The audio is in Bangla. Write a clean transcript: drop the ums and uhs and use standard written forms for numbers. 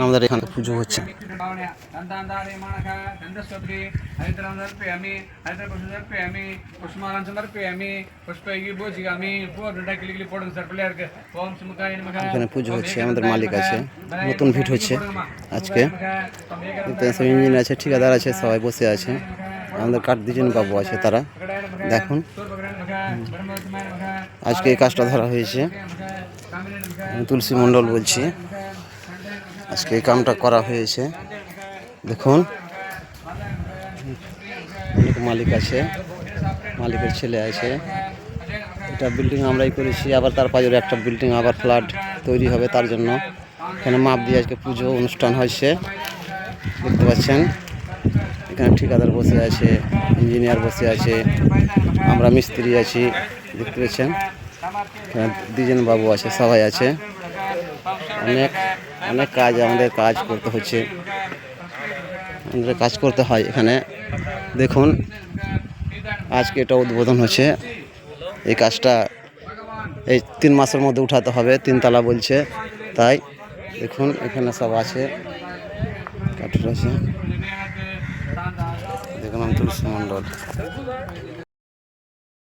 আমাদের এখানে পুজো হচ্ছে। এখানে পুজো হচ্ছে, আমাদের মালিক আছে, নতুন ভিট হচ্ছে আজকে। ইঞ্জিন আছে, ঠিকাদার আছে, সবাই বসে আছে। আমাদের কাঠ দিজন বাবু আছে, তারা দেখুন আজকে এই কাজটা ধরা হয়েছে। আমি তুলসী মণ্ডল বলছি। আজকে এই কামটা করা হয়েছে। দেখুন অনেক মালিক আছে, মালিকের ছেলে আছে। এটা বিল্ডিং আমরাই করেছি, আবার তার পাশে একটা বিল্ডিং আবার ফ্ল্যাট তৈরি হবে, তার জন্য এখানে মাপ দিয়ে আজকে পুজো অনুষ্ঠান হয়েছে। দেখতে পাচ্ছেন এখানে ঠিকাদার বসে আছে, ইঞ্জিনিয়ার বসে আছে, আমরা মিস্ত্রি আছি। দেখতে পাচ্ছেন এখানে দুজন বাবু আছে, সবাই আছে। অনেক অনেক কাজ, আমাদের কাজ করতে হচ্ছে, আমাদের কাজ করতে হয় এখানে। দেখুন আজকে এটা উদ্বোধন হচ্ছে। এই কাজটা এই 3 মাসের মধ্যে উঠাতে হবে, 3 তলা বলছে। তাই দেখুন এখানে সব আছে, কাঠের আছে। দেখুন আমি তুলসী মণ্ডল।